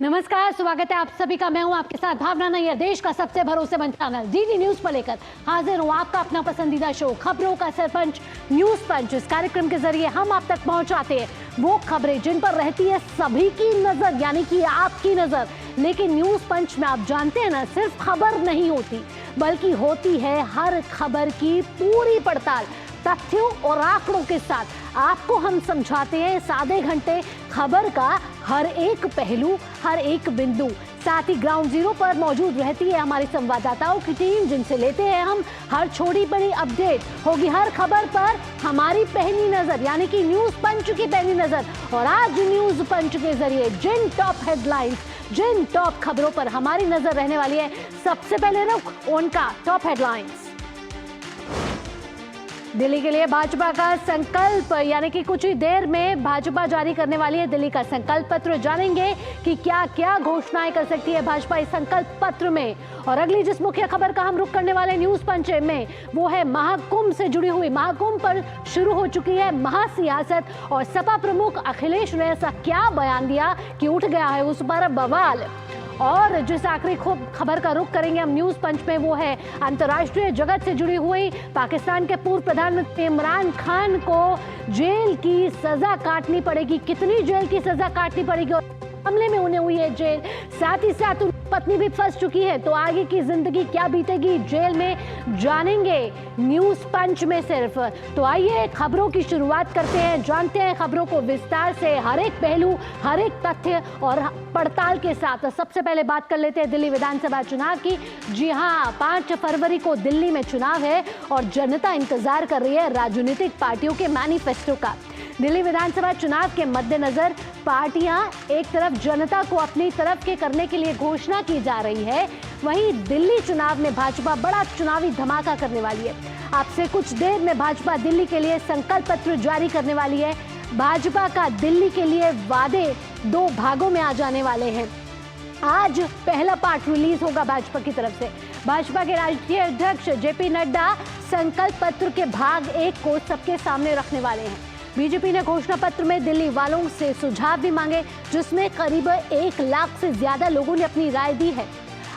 नमस्कार, स्वागत है आप सभी का। मैं हूं आपके साथ भावना नैयर। देश का सबसे भरोसेमंद चैनल डीडी न्यूज पर लेकर हाजिर हूं आपका अपना पसंदीदा शो खबरों का सरपंच न्यूज पंच। इस कार्यक्रम के जरिए हम आप तक पहुंचाते हैं वो खबरें जिन पर रहती है सभी की नजर, यानी कि आपकी नजर। लेकिन न्यूज पंच में आप जानते हैं ना, सिर्फ खबर नहीं होती बल्कि होती है हर खबर की पूरी पड़ताल, तथ्यों और आंकड़ों के साथ आपको हम समझाते हैं इस आधे घंटे खबर का हर एक पहलू, हर एक बिंदु। साथ ही ग्राउंड जीरो पर मौजूद रहती है हमारी संवाददाताओं की टीम, जिनसे लेते हैं हम हर छोटी बड़ी अपडेट। होगी हर खबर पर हमारी पहली नजर, यानी कि न्यूज पंच की पहली नजर। और आज न्यूज पंच के जरिए जिन टॉप हेडलाइंस, जिन टॉप खबरों पर हमारी नजर रहने वाली है, सबसे पहले रुख उनका टॉप हेडलाइंस। दिल्ली के लिए भाजपा का संकल्प, यानी कि कुछ ही देर में भाजपा जारी करने वाली है दिल्ली का संकल्प पत्र। जानेंगे कि क्या क्या घोषणाएं कर सकती है भाजपा इस संकल्प पत्र में। और अगली जिस मुख्य खबर का हम रुख करने वाले न्यूज पंच में, वो है महाकुंभ से जुड़ी हुई। महाकुंभ पर शुरू हो चुकी है महासियासत और सपा प्रमुख अखिलेश ने ऐसा क्या बयान दिया कि उठ गया है उस पर बवाल। और जिस आखिरी खबर का रुख करेंगे हम न्यूज पंच में, वो है अंतर्राष्ट्रीय जगत से जुड़ी हुई। पाकिस्तान के पूर्व प्रधानमंत्री इमरान खान को जेल की सजा काटनी पड़ेगी। कितनी जेल की सजा काटनी पड़ेगी और हमले में उन्हें हुई है जेल। साथ ही साथ उनकी पत्नी भी फंस चुकी है, तो आगे की जिंदगी क्या बीतेगी जेल में, जानेंगे न्यूज पंच में सिर्फ। तो आइए खबरों की शुरुआत करते हैं, जानते हैं खबरों को विस्तार से, हर एक पहलू, हर एक तथ्य और पड़ताल के साथ। सबसे पहले बात कर लेते हैं दिल्ली विधानसभा चुनाव की। जी हाँ, 5 फरवरी को दिल्ली में चुनाव है और जनता इंतजार कर रही है राजनीतिक पार्टियों के मैनिफेस्टो का। दिल्ली विधानसभा चुनाव के मद्देनजर पार्टियां एक तरफ जनता को अपनी तरफ के करने के लिए घोषणा की जा रही है, वहीं दिल्ली चुनाव में भाजपा बड़ा चुनावी धमाका करने वाली है। आपसे कुछ देर में भाजपा दिल्ली के लिए संकल्प पत्र जारी करने वाली है। भाजपा का दिल्ली के लिए वादे 2 भागों में आ जाने वाले हैं। आज पहला पार्ट रिलीज होगा भाजपा की तरफ से। भाजपा के राष्ट्रीय अध्यक्ष जेपी नड्डा संकल्प पत्र के भाग 1 को सबके सामने रखने वाले हैं। बीजेपी ने घोषणा पत्र में दिल्ली वालों से सुझाव भी मांगे, जिसमें करीब 1 लाख से ज्यादा लोगों ने अपनी राय दी है।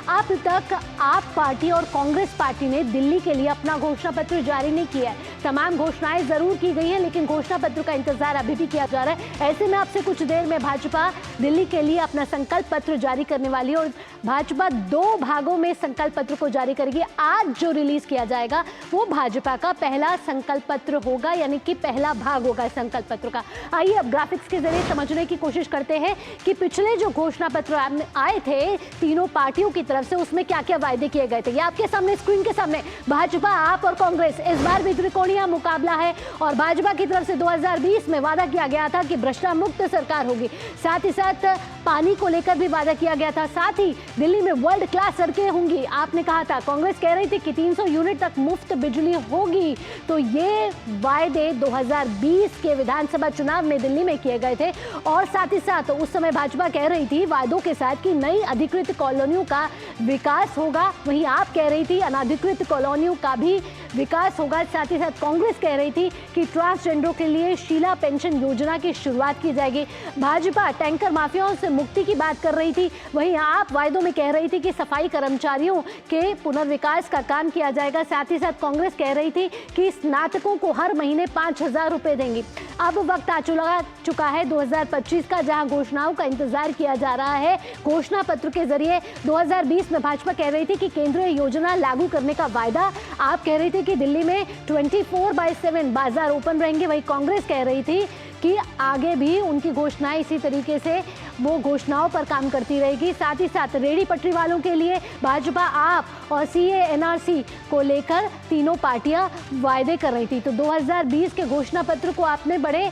अब तक आप पार्टी और कांग्रेस पार्टी ने दिल्ली के लिए अपना घोषणा पत्र जारी नहीं किया है। तमाम घोषणाएं जरूर की गई हैं, लेकिन घोषणा पत्र का इंतजार अभी भी किया जा रहा है। ऐसे में आपसे कुछ देर में भाजपा दिल्ली के लिए अपना संकल्प पत्र जारी करने वाली है और भाजपा 2 भागों में संकल्प पत्र को जारी करेगी। आज जो रिलीज किया जाएगा वो भाजपा का पहला संकल्प पत्र होगा, यानी कि पहला भाग होगा संकल्प पत्र का। आइए अब ग्राफिक्स के जरिए समझने की कोशिश करते हैं कि पिछले जो घोषणा पत्र आए थे तीनों पार्टियों की तरफ से, उसमें क्या क्या वायदे किए गए थे। ये आपके सामने स्क्रीन के सामने, भाजपा, आप और कांग्रेस, इस बार भी त्रिकोणीय मुकाबला है। और भाजपा की तरफ से 2020 में वादा किया गया था कि भ्रष्टाचार मुक्त सरकार होगी। साथ ही साथ पानी को लेकर भी वादा किया गया था। साथ ही दिल्ली में वर्ल्ड क्लास सड़कें होंगी, आपने कहा था। कांग्रेस कह रही थी कि 300 यूनिट तक मुफ्त बिजली होगी। तो ये वायदे 2020 के विधानसभा चुनाव में दिल्ली में किए गए थे। और साथ ही साथ उस समय भाजपा कह रही थी वादों के साथ कि नई अधिकृत कॉलोनियों का विकास होगा, वहीं आप कह रही थी अनाधिकृत कॉलोनियों का भी विकास होगा। साथ ही साथ कांग्रेस कह रही थी कि ट्रांसजेंडरों के लिए शीला पेंशन योजना की शुरुआत की जाएगी। भाजपा टैंकर माफियाओं से मुक्ति की बात कर रही थी, वहीं आप वायदों में कह रही थी कि सफाई कर्मचारियों के पुनर्विकास का काम किया जाएगा। साथ ही साथ कांग्रेस कह रही थी कि स्नातकों को हर महीने 5,000 रुपए देंगी। अब वक्त आ चुका है 2025 का, जहां घोषणाओं का इंतजार किया जा रहा है। घोषणा पत्र के जरिए 2020 में भाजपा कह रही थी कि केंद्रीय योजना लागू करने का वायदा, आप कह रही थी कि दिल्ली में 24/7 बाजार ओपन रहेंगे। वहीं कांग्रेस कह रही थी कि आगे भी उनकी घोषणाएं इसी तरीके से वो घोषणाओं पर काम करती रहेगी। साथ ही साथ रेहड़ी पटरी वालों के लिए भाजपा, आप और सीए एनआरसी को लेकर तीनों पार्टियां वायदे कर रही थी। तो 2020 के घोषणा पत्र को आपने बड़े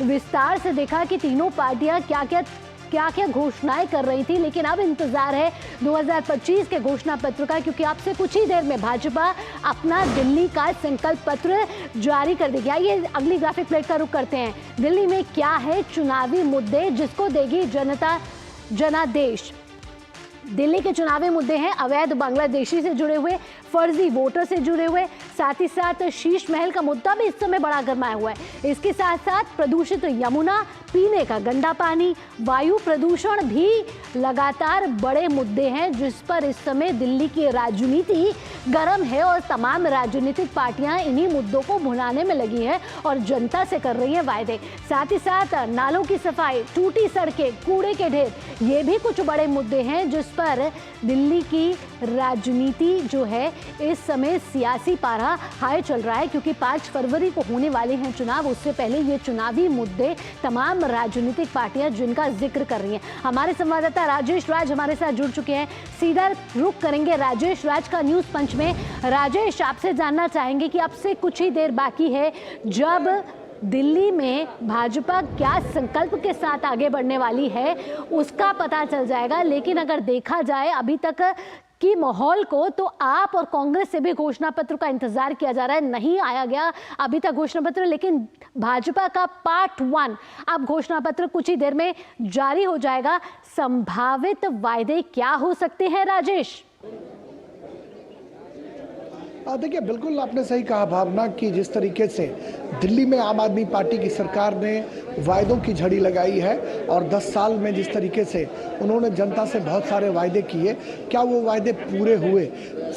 विस्तार से देखा कि तीनों पार्टियां क्या क्या घोषणाएं कर रही थी। लेकिन अब इंतजार है 2025 के घोषणा पत्र का, क्योंकि आपसे कुछ ही देर में भाजपा अपना दिल्ली का संकल्प पत्र जारी कर देगी। आइए अगली ग्राफिक प्लेट का रुख करते हैं। दिल्ली में क्या है चुनावी मुद्दे जिसको देगी जनता जनादेश। दिल्ली के चुनावी मुद्दे हैं अवैध बांग्लादेशी से जुड़े हुए फर्जी वोटर से जुड़े हुए, साथ ही साथ शीश महल का मुद्दा भी इस समय बड़ा गरमाया हुआ है। इसके साथ साथ प्रदूषित यमुना, पीने का गंदा पानी, वायु प्रदूषण भी लगातार बड़े मुद्दे हैं जिस पर इस समय दिल्ली की राजनीति गर्म है और तमाम राजनीतिक पार्टियां इन्हीं मुद्दों को भुनाने में लगी हैं और जनता से कर रही हैं वायदे। साथ ही साथ नालों की सफाई, टूटी सड़कें, कूड़े के ढेर, ये भी कुछ बड़े मुद्दे हैं जिस पर दिल्ली की राजनीति जो है इस समय सियासी पारा हाई चल रहा है, क्योंकि 5 फरवरी को होने वाले हैं चुनाव। उससे पहले ये चुनावी मुद्दे तमाम राजनीतिक पार्टियां जिनका जिक्र कर रही हैं। हमारे संवाददाता राजेश राज हमारे साथ जुड़ चुके हैं, सीधा रुख करेंगे राजेश राज का न्यूज पंच में। राजेश, आपसे जानना चाहेंगे कि अब से कुछ ही देर बाकी है जब दिल्ली में भाजपा क्या संकल्प के साथ आगे बढ़ने वाली है उसका पता चल जाएगा, लेकिन अगर देखा जाए अभी तक की माहौल को, तो आप और कांग्रेस से भी घोषणा पत्र का इंतजार किया जा रहा है। नहीं आया गया अभी तक घोषणा पत्र, लेकिन भाजपा का पार्ट 1 अब घोषणा पत्र कुछ ही देर में जारी हो जाएगा। संभावित वायदे क्या हो सकते हैं राजेश? देखिए, बिल्कुल आपने सही कहा भावना कि जिस तरीके से दिल्ली में आम आदमी पार्टी की सरकार ने वायदों की झड़ी लगाई है और 10 साल में जिस तरीके से उन्होंने जनता से बहुत सारे वायदे किए, क्या वो वायदे पूरे हुए?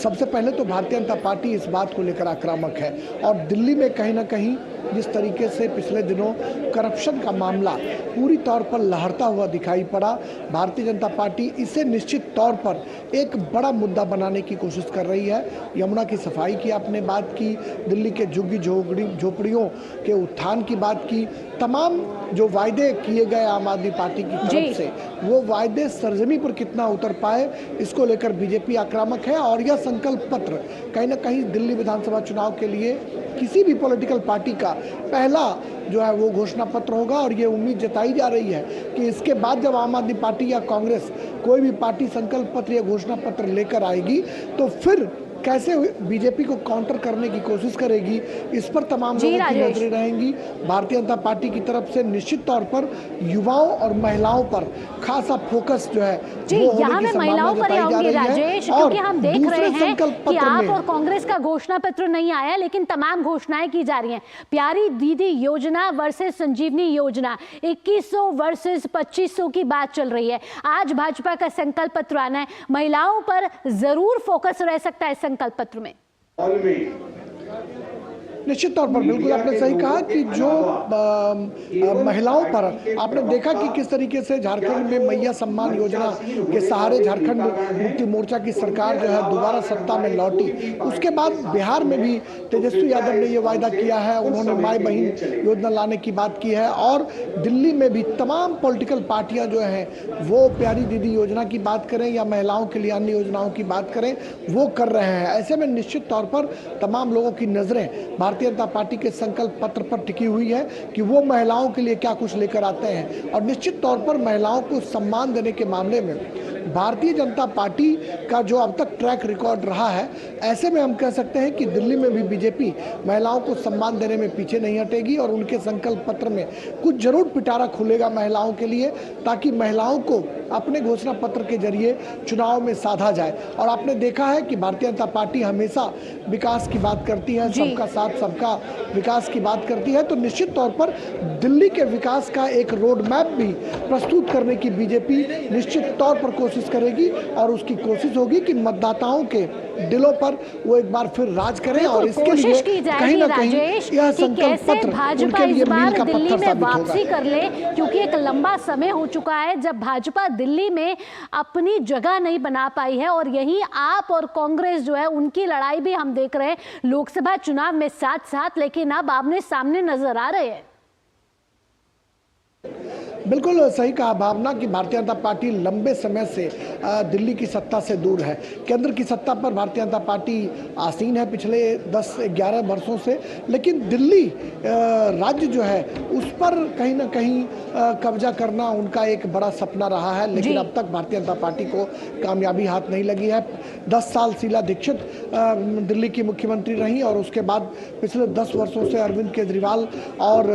सबसे पहले तो भारतीय जनता पार्टी इस बात को लेकर आक्रामक है और दिल्ली में कहीं ना कहीं जिस तरीके से पिछले दिनों करप्शन का मामला पूरी तौर पर लहरता हुआ दिखाई पड़ा, भारतीय जनता पार्टी इसे निश्चित तौर पर एक बड़ा मुद्दा बनाने की कोशिश कर रही है। यमुना की सफाई की आपने बात की, दिल्ली के झुग्गी झोपड़ियों के उत्थान की बात की, तमाम जो वायदे किए गए आम आदमी पार्टी की तरफ से, वो वायदे सरजमी पर कितना उतर पाए, इसको लेकर बीजेपी आक्रामक है। और यह संकल्प पत्र कहीं ना कहीं दिल्ली विधानसभा चुनाव के लिए किसी भी पॉलिटिकल पार्टी का पहला जो है वो घोषणा पत्र होगा और ये उम्मीद जताई जा रही है कि इसके बाद जब आम आदमी पार्टी या कांग्रेस कोई भी पार्टी संकल्प पत्र या घोषणा पत्र लेकर आएगी तो फिर कैसे बीजेपी को काउंटर करने की कोशिश करेगी, इस पर तमाम लोगों की नजरें रहेंगी। भारतीय जनता पार्टी की तरफ से निश्चित तौर पर युवाओं और महिलाओं पर खासा फोकस जो है वो होने की संभावना जताई जा रही है। क्योंकि हम देख रहे हैं कि आप और कांग्रेस का घोषणा पत्र नहीं आया, लेकिन तमाम घोषणाएं की जा रही हैं। प्यारी दीदी योजना वर्सेस संजीवनी योजना, 2100 वर्सेस 2500 की बात चल रही है। आज भाजपा का संकल्प पत्र आना है, महिलाओं पर जरूर फोकस रह सकता है संकल्प पत्र में। निश्चित तौर पर बिल्कुल आपने सही कहा कि जो महिलाओं पर आपने देखा कि किस तरीके से झारखंड में मैया सम्मान योजना के सहारे झारखंड मुक्ति मोर्चा की सरकार जो है दोबारा सत्ता में लौटी। उसके बाद बिहार में भी तेजस्वी यादव ने ये वायदा किया है, उन्होंने माई बहन योजना लाने की बात की है और दिल्ली में भी तमाम पॉलिटिकल पार्टियां जो हैं वो प्यारी दीदी योजना की बात करें या महिलाओं के लिए अन्य योजनाओं की बात करें वो कर रहे हैं। ऐसे में निश्चित तौर पर तमाम लोगों की नजरें भारतीय जनता पार्टी के संकल्प पत्र पर टिकी हुई है कि वो महिलाओं के लिए क्या कुछ लेकर आते हैं और निश्चित तौर पर महिलाओं को सम्मान देने के मामले में भारतीय जनता पार्टी का जो अब तक ट्रैक रिकॉर्ड रहा है, ऐसे में हम कह सकते हैं कि दिल्ली में भी बीजेपी महिलाओं को सम्मान देने में पीछे नहीं हटेगी और उनके संकल्प पत्र में कुछ जरूर पिटारा खुलेगा महिलाओं के लिए, ताकि महिलाओं को अपने घोषणा पत्र के जरिए चुनाव में साधा जाए। और आपने देखा है कि भारतीय जनता पार्टी हमेशा विकास की बात करती है, सबका साथ सबका विकास की बात करती है, तो निश्चित तौर पर दिल्ली के विकास का एक रोड मैप भी प्रस्तुत करने की बीजेपी निश्चित तौर पर कोशिश करेगी और उसकी कोशिश होगी कि मतदाताओं के दिलों पर वो एक बार फिर राज करें और इसके लिए कहीं ना कहीं यह संकल्प पत्र भाजपा इस बार दिल्ली में वापसी कर ले, क्योंकि एक लंबा समय हो चुका है जब भाजपा दिल्ली में अपनी जगह नहीं बना पाई है और यही आप और कांग्रेस जो है उनकी लड़ाई भी हम देख रहे हैं लोकसभा चुनाव में साथ साथ, लेकिन अब आमने सामने नजर आ रहे हैं। बिल्कुल सही कहा भावना कि भारतीय जनता पार्टी लंबे समय से दिल्ली की सत्ता से दूर है। केंद्र की सत्ता पर भारतीय जनता पार्टी आसीन है पिछले 10-11 वर्षों से, लेकिन दिल्ली राज्य जो है उस पर कहीं ना कहीं कब्जा करना उनका एक बड़ा सपना रहा है, लेकिन अब तक भारतीय जनता पार्टी को कामयाबी हाथ नहीं लगी है। 10 साल शीला दीक्षित दिल्ली की मुख्यमंत्री रही और उसके बाद पिछले 10 वर्षों से अरविंद केजरीवाल और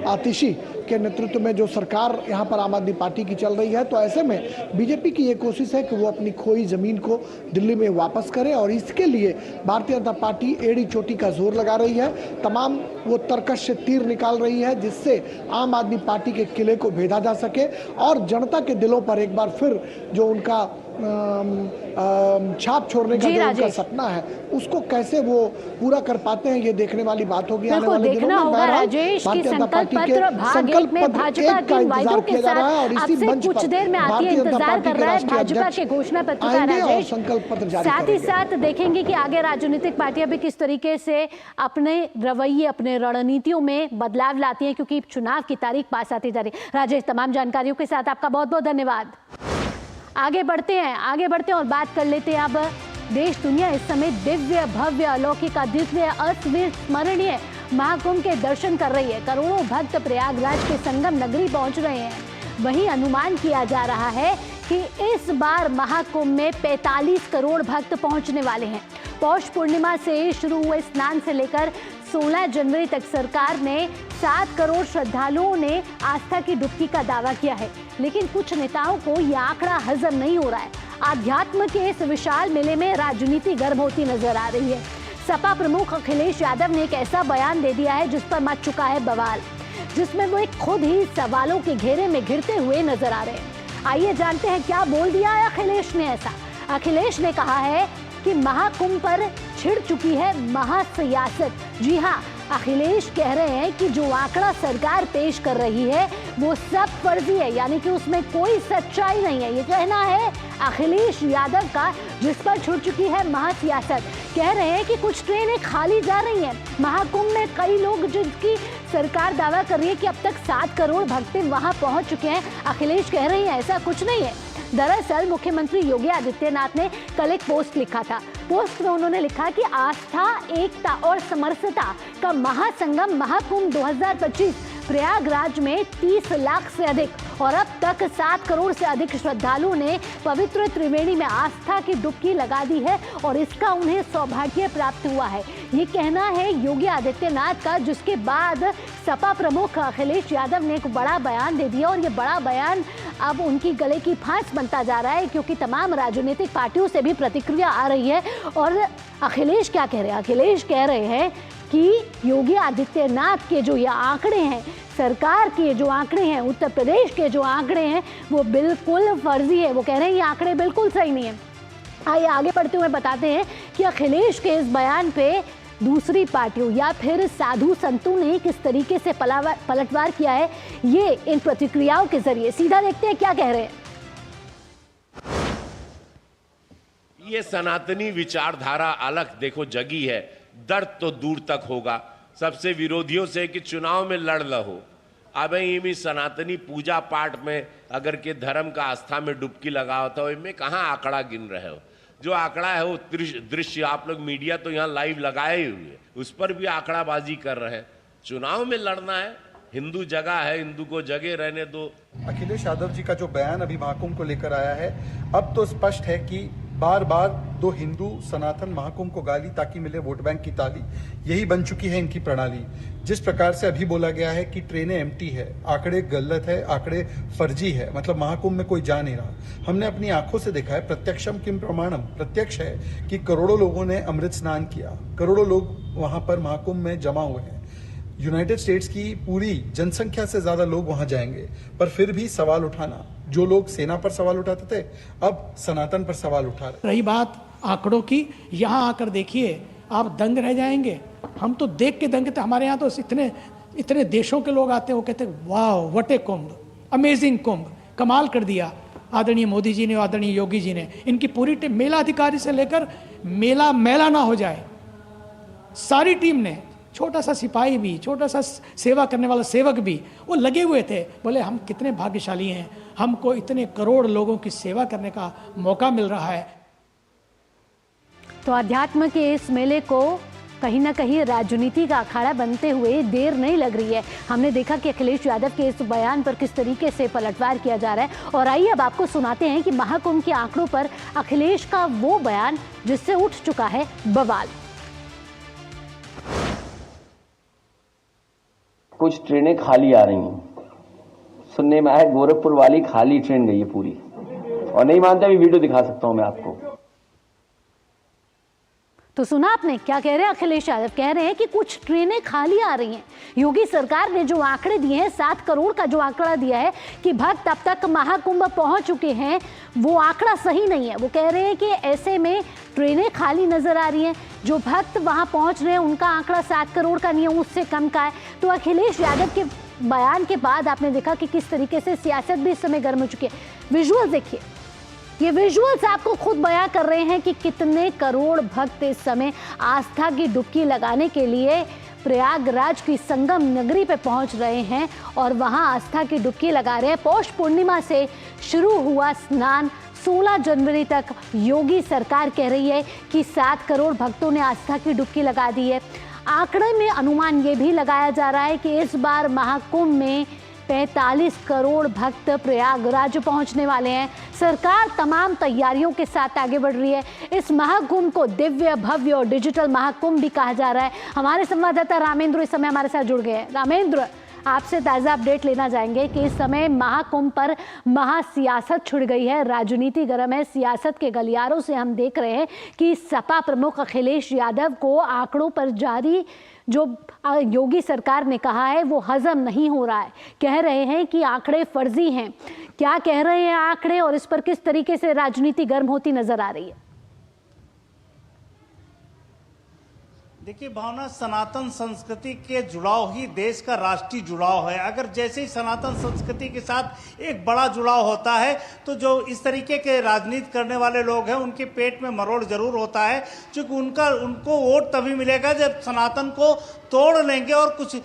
आतिशी के नेतृत्व में जो सरकार सरकार यहाँ पर आम आदमी पार्टी की चल रही है। तो ऐसे में बीजेपी की ये कोशिश है कि वो अपनी खोई ज़मीन को दिल्ली में वापस करे और इसके लिए भारतीय जनता पार्टी एड़ी चोटी का जोर लगा रही है। तमाम वो तर्कश से तीर निकाल रही है जिससे आम आदमी पार्टी के किले को भेदा जा सके और जनता के दिलों पर एक बार फिर जो उनका छाप छोड़ने का जो उनका सपना है उसको कैसे वो पूरा कर पाते हैं, ये देखने वाली बात होगी आने वाले दिनों में। राजेश की संकल्प पत्र भाग 1 में भाजपा के वायदों के साथ अब से कुछ देर में आती है, इंतजार कर रहा है भाजपा के घोषणा पत्र का राजेश। संकल्प पत्र जारी साथ ही साथ देखेंगे कि आगे राजनीतिक पार्टियां भी किस तरीके से अपने रवैये, अपने रणनीतियों में बदलाव लाती हैं, क्योंकि चुनाव की तारीख पास आती जा रही है। राजेश, तमाम जानकारियों के साथ आपका बहुत बहुत धन्यवाद। आगे बढ़ते हैं और बात कर लेते हैं अब देश दुनिया इस समय दिव्य भव्य अलौकिक अद्वितीय अविस्मरणीय महाकुंभ के दर्शन कर रही है। करोड़ों भक्त प्रयागराज के संगम नगरी पहुंच रहे हैं। वहीं अनुमान किया जा रहा है कि इस बार महाकुंभ में 45 करोड़ भक्त पहुंचने वाले हैं। पौष पूर्णिमा से शुरू हुए स्नान से लेकर 16 जनवरी तक सरकार ने 7 करोड़ श्रद्धालुओं ने आस्था की डुबकी का दावा किया है, लेकिन कुछ नेताओं को यह आंकड़ा हजम नहीं हो रहा है। आध्यात्म के इस विशाल मेले में राजनीति गर्म होती नजर आ रही है। सपा प्रमुख अखिलेश यादव ने एक ऐसा बयान दे दिया है जिस पर मच चुका है बवाल, जिसमें वो एक खुद ही सवालों के घेरे में घिरते हुए नजर आ रहे हैं। आइए जानते हैं क्या बोल दिया है अखिलेश ने। ऐसा अखिलेश ने कहा है कि महाकुंभ पर छिड़ चुकी है महासियासत। जी हाँ, अखिलेश कह रहे हैं कि जो आंकड़ा सरकार पेश कर रही है वो सब फर्जी है, यानी कि उसमें कोई सच्चाई नहीं है। ये कहना है अखिलेश यादव का, जिस पर छिड़ चुकी है महासियासत। कह रहे हैं कि कुछ ट्रेनें खाली जा रही हैं महाकुंभ में। कई लोग, जिनकी सरकार दावा कर रही है कि अब तक 7 करोड़ भक्त वहां पहुंच चुके हैं, अखिलेश कह रहे हैं ऐसा कुछ नहीं है। दरअसल मुख्यमंत्री योगी आदित्यनाथ ने कल एक पोस्ट लिखा था। पोस्ट में उन्होंने लिखा कि आस्था, एकता और समरसता का महासंगम महाकुंभ 2025 प्रयागराज में 30 लाख से अधिक और अब तक 7 करोड़ से अधिक श्रद्धालुओं ने पवित्र त्रिवेणी में आस्था की डुबकी लगा दी है और इसका उन्हें सौभाग्य प्राप्त हुआ है। ये कहना है योगी आदित्यनाथ का, जिसके बाद सपा प्रमुख अखिलेश यादव ने एक बड़ा बयान दे दिया और ये बड़ा बयान अब उनकी गले की फांस बनता जा रहा है, क्योंकि तमाम राजनीतिक पार्टियों से भी प्रतिक्रिया आ रही है। और अखिलेश क्या कह रहे हैं? अखिलेश कह रहे हैं कि योगी आदित्यनाथ के जो ये आंकड़े हैं, सरकार के जो आंकड़े हैं, उत्तर प्रदेश के जो आंकड़े हैं, वो बिल्कुल फर्जी है। वो कह रहे हैं ये आंकड़े बिल्कुल सही नहीं है। आइए आगे बढ़ते हुए बताते हैं कि अखिलेश के इस बयान पे दूसरी पार्टियों या फिर साधु संतों ने किस तरीके से पलटवार किया है, ये इन प्रतिक्रियाओं के जरिए सीधा देखते हैं क्या कह रहे हैं। ये सनातनी विचारधारा अलग देखो जगी है, दर्द तो दूर तक होगा सबसे विरोधियों से कि चुनाव में लड़ लो। अब भी सनातनी पूजा पाठ में अगर के धर्म का आस्था में डुबकी लगाओ तो इनमें कहाँ आंकड़ा गिन रहे हो? जो आंकड़ा है वो दृश्य आप लोग मीडिया तो यहाँ लाइव लगाए हुए, उस पर भी आंकड़ाबाजी कर रहे हैं। चुनाव में लड़ना है, हिंदू जगह है, हिंदू को जगह रहने दो। अखिलेश यादव जी का जो बयान अभी महाकुंभ को लेकर आया है, अब तो स्पष्ट है कि बार बार दो हिंदू सनातन महाकुंभ को गाली ताकि मिले वोट बैंक की ताली, यही बन चुकी है इनकी प्रणाली। जिस प्रकार से अभी बोला गया है कि ट्रेनें एम्प्टी है, आंकड़े गलत है, आंकड़े फर्जी है, मतलब महाकुंभ में कोई जा नहीं रहा। हमने अपनी आंखों से देखा है, प्रत्यक्षम किम प्रमाणम, प्रत्यक्ष है कि करोड़ों लोगों ने अमृत स्नान किया, करोड़ों लोग वहां पर महाकुंभ में जमा हुए हैं। यूनाइटेड स्टेट्स की पूरी जनसंख्या से ज्यादा लोग वहां जाएंगे, पर फिर भी सवाल उठाना, जो लोग सेना पर सवाल उठाते थे अब सनातन पर सवाल उठा रहे। रही बात आंकड़ों की, यहाँ आकर देखिए आप दंग रह जाएंगे। हम तो देख के दंग थे। हमारे यहाँ तो इतने देशों के लोग आते हैं, वो कहते हैं वाह व्हाट ए कुंभ, अमेजिंग कुंभ, कमाल कर दिया आदरणीय मोदी जी ने, आदरणीय योगी जी ने। इनकी पूरी टीम, मेला अधिकारी से लेकर मेला मैला ना हो जाए, सारी टीम ने, छोटा सा सिपाही भी, छोटा सा सेवा करने वाला सेवक भी, वो लगे हुए थे। बोले हम कितने भाग्यशाली हैं, हमको इतने करोड़ लोगों की सेवा करने का मौका मिल रहा है। तो अध्यात्म के इस मेले को कहीं ना कहीं राजनीति का अखाड़ा बनते हुए देर नहीं लग रही है। हमने देखा कि अखिलेश यादव के इस बयान पर किस तरीके से पलटवार किया जा रहा है। और आइए अब आपको सुनाते हैं कि महाकुंभ के आंकड़ों पर अखिलेश का वो बयान जिससे उठ चुका है बवाल। कुछ ट्रेनें खाली आ रही हैं, सुनने में आया है गोरखपुर वाली खाली ट्रेन गई है पूरी, और नहीं मानते अभी वीडियो दिखा सकता हूं मैं आपको। तो सुना आपने क्या कह रहे हैं अखिलेश यादव? कह रहे हैं कि कुछ ट्रेनें खाली आ रही हैं। योगी सरकार ने जो आंकड़े दिए हैं, 7 करोड़ का जो आंकड़ा दिया है कि भक्त अब तक महाकुंभ पहुंच चुके हैं, वो आंकड़ा सही नहीं है। वो कह रहे हैं कि ऐसे में ट्रेनें खाली नजर आ रही हैं, जो भक्त वहां पहुंच रहे हैं उनका आंकड़ा 7 करोड़ का नहीं है, उससे कम का है। तो अखिलेश यादव के बयान के बाद आपने देखा कि किस तरीके से सियासत भी इस समय गर्म हो चुकी है। विजुअल देखिए, ये विजुअल्स आपको खुद बयां कर रहे हैं कि कितने करोड़ भक्त इस समय आस्था की डुबकी लगाने के लिए प्रयागराज की संगम नगरी पे पहुंच रहे हैं और वहां आस्था की डुबकी लगा रहे हैं। पौष पूर्णिमा से शुरू हुआ स्नान 16 जनवरी तक योगी सरकार कह रही है कि 7 करोड़ भक्तों ने आस्था की डुबकी लगा दी है। आंकड़े में अनुमान ये भी लगाया जा रहा है कि इस बार महाकुंभ में 45 करोड़ भक्त प्रयागराज पहुंचने वाले हैं। सरकार तमाम तैयारियों के साथ आगे बढ़ रही है। इस महाकुंभ को दिव्य, भव्य और डिजिटल महाकुंभ भी कहा जा रहा है। हमारे संवाददाता रामेंद्र इस समय हमारे साथ जुड़ गए हैं। रामेंद्र, आपसे ताज़ा अपडेट लेना चाहेंगे कि इस समय महाकुंभ पर महासियासत छिड़ गई है, राजनीति गर्म है। सियासत के गलियारों से हम देख रहे हैं कि सपा प्रमुख अखिलेश यादव को आंकड़ों पर जारी जो योगी सरकार ने कहा है वो हजम नहीं हो रहा है। कह रहे हैं कि आंकड़े फर्जी हैं। क्या कह रहे हैं आंकड़े और इस पर किस तरीके से राजनीति गर्म होती नजर आ रही है? देखिए भावना, सनातन संस्कृति के जुड़ाव ही देश का राष्ट्रीय जुड़ाव है। अगर जैसे ही सनातन संस्कृति के साथ एक बड़ा जुड़ाव होता है तो जो इस तरीके के राजनीति करने वाले लोग हैं उनके पेट में मरोड़ जरूर होता है, क्योंकि उनको वोट तभी मिलेगा जब सनातन को तोड़ लेंगे और कुछ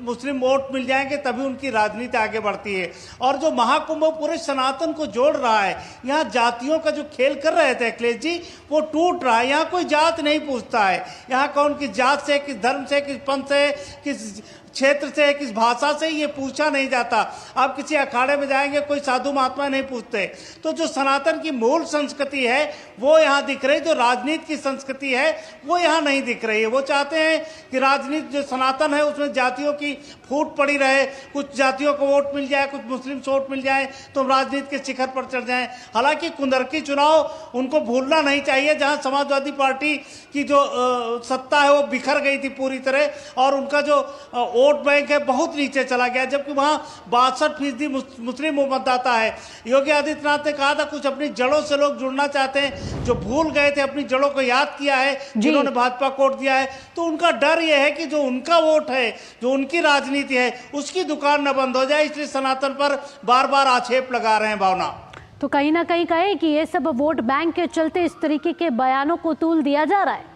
मुस्लिम वोट मिल जाएंगे, तभी उनकी राजनीति आगे बढ़ती है। और जो महाकुंभ पूरे सनातन को जोड़ रहा है, यहाँ जातियों का जो खेल कर रहे थे अखिलेश जी, वो टूट रहा है। यहाँ कोई जात नहीं पूछता है, यहाँ कौन किस जात से, किस धर्म से, किस पंथ से, किस क्षेत्र से, किस भाषा से, ये पूछा नहीं जाता। आप किसी अखाड़े में जाएंगे, कोई साधु महात्मा नहीं पूछते। तो जो सनातन की मूल संस्कृति है वो यहाँ दिख रही, जो राजनीति की संस्कृति है वो यहाँ नहीं दिख रही है। वो चाहते हैं कि राजनीति जो सनातन है उसमें जातियों की फूट पड़ी रहे, कुछ जातियों को वोट मिल जाए, कुछ मुस्लिम से वोट मिल जाए तो हम राजनीति के शिखर पर चढ़ जाएं। हालांकि कुंदरकी चुनाव उनको भूलना नहीं चाहिए, जहां समाजवादी पार्टी की जो सत्ता है वो बिखर गई थी पूरी तरह और उनका जो वोट बैंक है बहुत नीचे चला गया, जबकि वहां 62% मुस्लिम मतदाता है। योगी आदित्यनाथ ने कहा था कुछ अपनी जड़ों से लोग जुड़ना चाहते हैं, जो भूल गए थे अपनी जड़ों को याद किया है, जिन्होंने भाजपा को वोट दिया है, तो उनका डर यह है कि जो उनका वोट है, जो उनकी राजनीति है, उसकी दुकान न बंद हो जाए, इसलिए सनातन पर बार बार आक्षेप लगा रहे हैं। भावना, तो कहीं ना कहीं कहे कि ये सब वोट बैंक के चलते इस तरीके के बयानों को तूल दिया जा रहा है।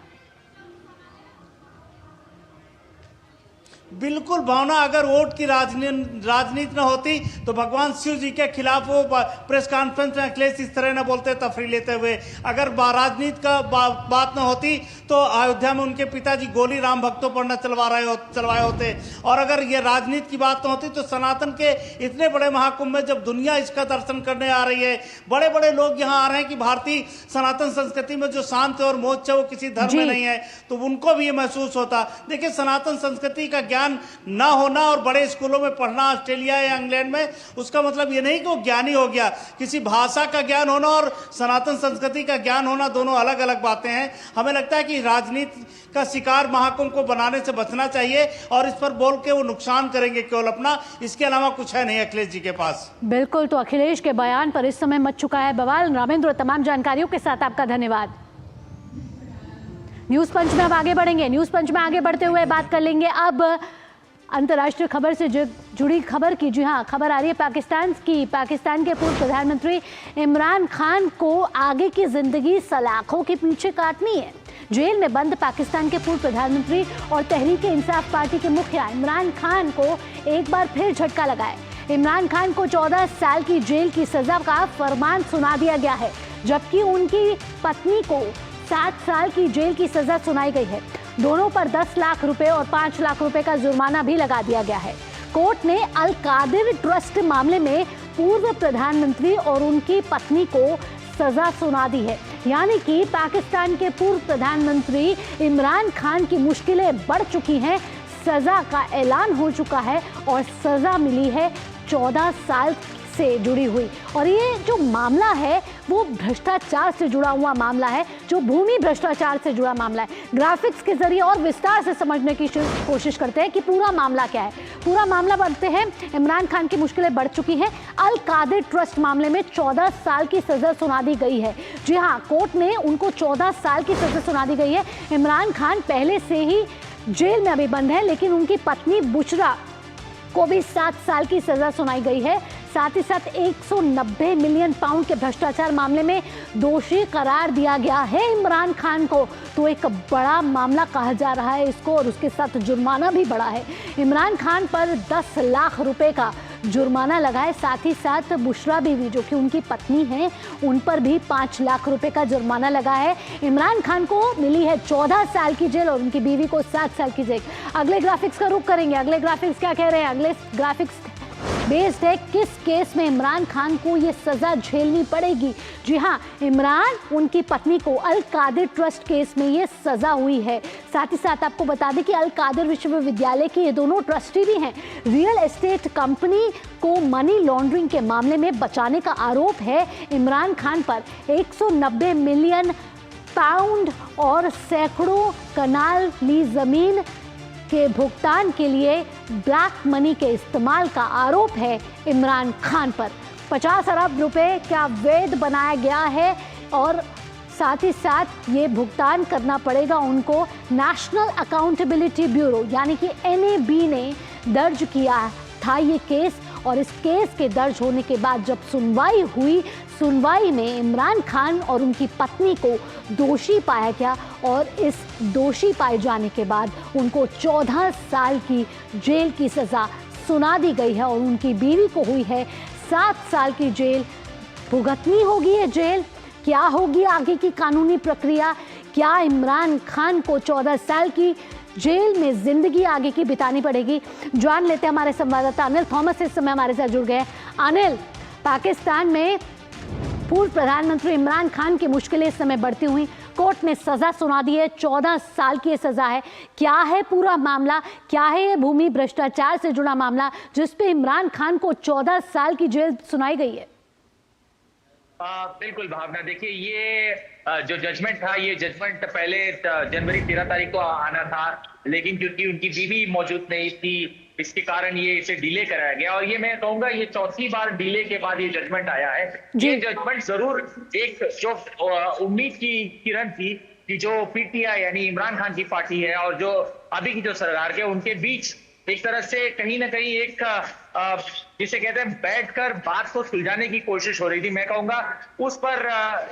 बिल्कुल भावना, अगर वोट की राजनीति न होती तो भगवान शिव जी के खिलाफ वो प्रेस कॉन्फ्रेंस में अखिलेश इस तरह न बोलते तफरी लेते हुए। अगर राजनीति का बात न होती तो अयोध्या में उनके पिताजी गोली राम भक्तों पर न चलवाए होते। और अगर ये राजनीति की बात न होती तो सनातन के इतने बड़े महाकुंभ में जब दुनिया इसका दर्शन करने आ रही है, बड़े बड़े लोग यहाँ आ रहे हैं कि भारतीय सनातन संस्कृति में जो शांति और मोक्ष है वो किसी धर्म में नहीं है, तो उनको भी ये महसूस होता। देखिए, सनातन संस्कृति का ज्ञान ना होना और बड़े स्कूलों में पढ़ना ऑस्ट्रेलिया या इंग्लैंड में, उसका मतलब ये नहीं कि वो ज्ञानी हो गया। किसी भाषा का ज्ञान होना और सनातन संस्कृति का ज्ञान होना दोनों अलग अलग बातें हैं। हमें लगता है कि राजनीति का शिकार महाकुंभ को बनाने से बचना चाहिए और इस पर बोल के वो नुकसान करेंगे केवल अपना, इसके अलावा कुछ है नहीं अखिलेश जी के पास। बिल्कुल, तो अखिलेश के बयान पर इस समय मच चुका है बवाल। रामेंद्र, तमाम जानकारियों के साथ आपका धन्यवाद। न्यूज पंच में अब आगे बढ़ेंगे। न्यूज पंच में आगे बढ़ते हुए बात कर लेंगे अब अंतर्राष्ट्रीय खबर से जुड़ी खबर की। जी हाँ, खबर आ रही है पाकिस्तान की। पाकिस्तान के पूर्व प्रधानमंत्री इमरान खान को आगे की जिंदगी सलाखों के पीछे काटनी है। जेल में बंद पाकिस्तान के पूर्व प्रधानमंत्री और तहरीक-ए-इंसाफ पार्टी के मुखिया इमरान खान को एक बार फिर झटका लगा है। इमरान खान को 14 साल की जेल की सजा का फरमान सुना दिया गया है, जबकि उनकी पत्नी को 7 साल की जेल की सजा सुनाई गई है। दोनों पर 10 लाख रुपए और 5 लाख रुपए का जुर्माना भी लगा दिया गया है। कोर्ट ने अल कादिर ट्रस्ट मामले में पूर्व प्रधानमंत्री और उनकी पत्नी को सजा सुना दी है। यानी कि पाकिस्तान के पूर्व प्रधानमंत्री इमरान खान की मुश्किलें बढ़ चुकी हैं। सजा का ऐलान हो चुका है और सजा मिली है 14 साल से जुड़ी हुई। और ये जो मामला है वो भ्रष्टाचार से जुड़ा हुआ मामला है, जो भूमि भ्रष्टाचार से जुड़ा मामला है। ग्राफिक्स के जरिए और विस्तार से समझने की कोशिश करते हैं कि पूरा मामला क्या है। पूरा मामला बनते हैं, इमरान खान की मुश्किलें बढ़ चुकी हैं। अल कादिर ट्रस्ट मामले में 14 साल की सजा सुना दी गई है। जी हाँ, कोर्ट ने उनको 14 साल की सजा सुना दी गई है। इमरान खान पहले से ही जेल में अभी बंद है, लेकिन उनकी पत्नी बुशरा को भी 7 साल की सजा सुनाई गई है। साथ ही साथ 190 मिलियन पाउंड के भ्रष्टाचार मामले में दोषी करार दिया गया है इमरान खान को। तो एक बड़ा मामला कहा जा रहा है इसको, और उसके साथ जुर्माना भी बढ़ा है। इमरान खान पर 10 लाख रुपए का जुर्माना लगा है। साथ ही साथ बुशरा बीवी, जो कि उनकी पत्नी हैं, उन पर भी 5 लाख रुपए का जुर्माना लगा है। इमरान खान को मिली है 14 साल की जेल और उनकी बीवी को 7 साल की जेल। अगले ग्राफिक्स का रुख करेंगे। अगले ग्राफिक्स क्या कह रहे हैं? अगले ग्राफिक्स बेस्ड है किस केस में इमरान खान को ये सजा झेलनी पड़ेगी। जी हाँ, इमरान, उनकी पत्नी को अल कादिर ट्रस्ट केस में ये सजा हुई है। साथ ही साथ आपको बता दें कि अल कादिर विश्वविद्यालय के ये दोनों ट्रस्टी भी हैं। रियल एस्टेट कंपनी को मनी लॉन्ड्रिंग के मामले में बचाने का आरोप है इमरान खान पर। 190 मिलियन पाउंड और सैकड़ों कनाल ली जमीन के भुगतान के लिए ब्लैक मनी के इस्तेमाल का आरोप है इमरान खान पर। 50 अरब रुपए का वैध बनाया गया है और साथ ही साथ ये भुगतान करना पड़ेगा उनको। नेशनल अकाउंटेबिलिटी ब्यूरो यानी कि NAB ने दर्ज किया था ये केस, और इस केस के दर्ज होने के बाद जब सुनवाई हुई, सुनवाई में इमरान खान और उनकी पत्नी को दोषी पाया गया और इस दोषी पाए जाने के बाद उनको 14 साल की जेल की सज़ा सुना दी गई है और उनकी बीवी को हुई है 7 साल की जेल। भुगतनी होगी ये जेल। क्या होगी आगे की कानूनी प्रक्रिया? क्या इमरान खान को 14 साल की जेल में जिंदगी आगे की बितानी पड़ेगी? जान लेते हैं हमारे संवाददाता अनिल थॉमस इस समय हमारे साथ जुड़ गए। अनिल, पाकिस्तान में पूर्व प्रधानमंत्री इमरान खान की मुश्किलें इस समय बढ़ती हुई, कोर्ट ने सजा सुना दी है, 14 साल की सजा है। क्या है पूरा मामला? क्या है ये भूमि भ्रष्टाचार से जुड़ा मामला जिस पे इमरान खान को 14 साल की जेल सुनाई गई है? बिल्कुल भावना, देखिए ये जो जजमेंट था, ये जजमेंट पहले जनवरी 13 तारीख को आना था, लेकिन क्योंकि उनकी बीवी मौजूद नहीं थी, इसके कारण ये इसे डिले कराया गया। और ये मैं कहूंगा ये चौथी बार डिले के बाद ये जजमेंट आया है। ये जजमेंट जरूर एक जो उम्मीद की किरण थी कि जो PTI यानी इमरान खान की पार्टी है और जो अभी की जो सरकार है, उनके बीच एक तरह से कहीं ना कहीं एक जिसे कहते हैं बैठकर बात को सुलझाने की कोशिश हो रही थी। मैं कहूंगा उस पर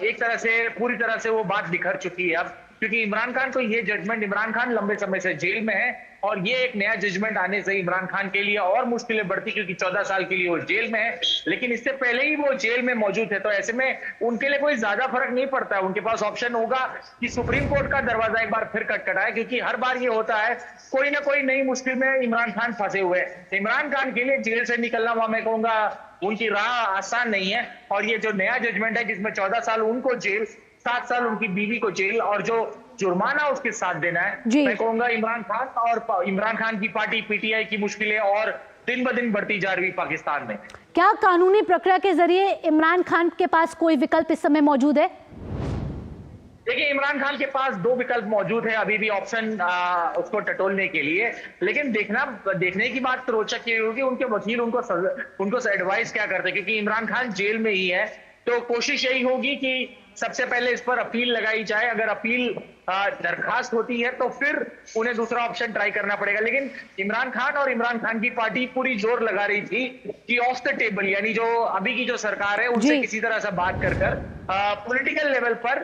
एक तरह से पूरी तरह से वो बात बिखर चुकी है अब, क्योंकि इमरान खान को ये जजमेंट, इमरान खान लंबे समय से जेल में है और ये एक नया जजमेंट आने से इमरान खान के लिए और मुश्किलें बढ़ती, क्योंकि 14 साल के लिए वो जेल में है, लेकिन इससे पहले ही वो जेल में मौजूद है। तो ऐसे में उनके लिए कोई ज्यादा फर्क नहीं पड़ता है। उनके पास ऑप्शन होगा कि सुप्रीम कोर्ट का दरवाजा एक बार फिर खटखटाए, क्योंकि हर बार ये होता है कोई ना कोई नई मुश्किल में इमरान खान फंसे हुए हैं। इमरान खान के लिए जेल से निकलना, मैं कहूंगा उनकी राह आसान नहीं है। और ये जो नया जजमेंट है जिसमें 14 साल उनको जेल, 7 साल उनकी बीवी को जेल और जो जुर्माना उसके साथ देना है, मैं कहूंगा इमरान खान और इमरान खान की पार्टी PTI की मुश्किलें और दिन ब दिन बढ़ती जा रही पाकिस्तान में। क्या कानूनी प्रक्रिया के जरिए इमरान खान के पास कोई विकल्प इस समय मौजूद है? देखिए, इमरान खान के पास 2 विकल्प मौजूद है अभी भी ऑप्शन उसको टटोलने के लिए, लेकिन देखने की बात रोचक ये होगी उनके वकील उनको एडवाइस क्या करते हैं, क्योंकि इमरान खान जेल में ही है। तो कोशिश यही होगी कि सबसे पहले इस पर अपील लगाई जाए। अगर अपील दरखास्त होती है तो फिर उन्हें दूसरा ऑप्शन ट्राई करना पड़ेगा। लेकिन इमरान खान और इमरान खान की पार्टी पूरी जोर लगा रही थी कि ऑफ द टेबल, यानी जो अभी की जो सरकार है उनसे किसी तरह से बात कर पॉलिटिकल लेवल पर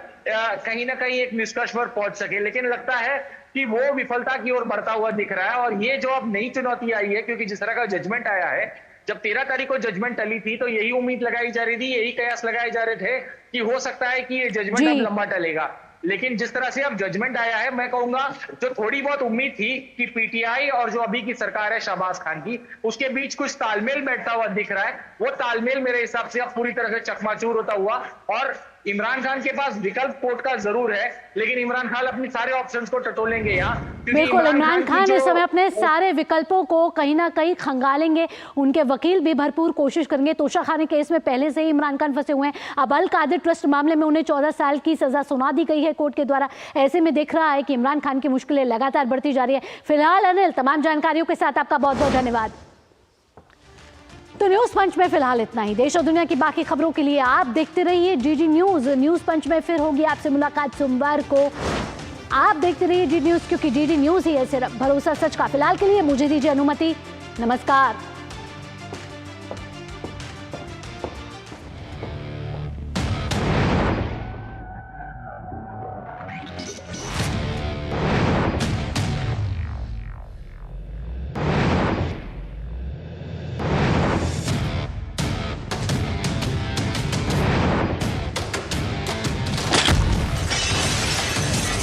कहीं ना कहीं एक निष्कर्ष पर पहुंच सके। लेकिन लगता है कि वो विफलता की ओर बढ़ता हुआ दिख रहा है। और ये जो अब नई चुनौती आई है, क्योंकि जिस तरह का जजमेंट आया है, जब 13 तारीख को जजमेंट टली थी तो यही उम्मीद लगाई जा रही थी, यही कयास लगाए जा रहे थे कि हो सकता है कि ये जजमेंट अब लंबा टलेगा। लेकिन जिस तरह से अब जजमेंट आया है, मैं कहूंगा जो थोड़ी बहुत उम्मीद थी कि PTI और जो अभी की सरकार है शहबाज खान की, उसके बीच कुछ तालमेल बैठता हुआ दिख रहा है। वो तालमेल मेरे हिसाब से अब पूरी तरह से चकनाचूर होता हुआ और इमरान खान के पास विकल्प कोर्ट का जरूर है, लेकिन इमरान खान अपने सारे ऑप्शंस को टटोलेंगे यहाँ, क्योंकि बिल्कुल इमरान खान की इस समय अपने सारे विकल्पों को कहीं ना कहीं खंगालेंगे। उनके वकील भी भरपूर कोशिश करेंगे। तोशा खानी केस में पहले से ही इमरान खान फंसे हुए हैं। अब अल कादिर ट्रस्ट मामले में उन्हें 14 साल की सजा सुना दी गई है कोर्ट के द्वारा। ऐसे में दिख रहा है कि इमरान खान की मुश्किलें लगातार बढ़ती जा रही है। फिलहाल अनिल, तमाम जानकारियों के साथ आपका बहुत बहुत धन्यवाद। तो न्यूज पंच में फिलहाल इतना ही। देश और दुनिया की बाकी खबरों के लिए आप देखते रहिए जीडी न्यूज। न्यूज पंच में फिर होगी आपसे मुलाकात सोमवार को। आप देखते रहिए जीडी न्यूज, क्योंकि जीडी न्यूज ही है सिर्फ भरोसा सच का। फिलहाल के लिए मुझे दीजिए अनुमति। नमस्कार।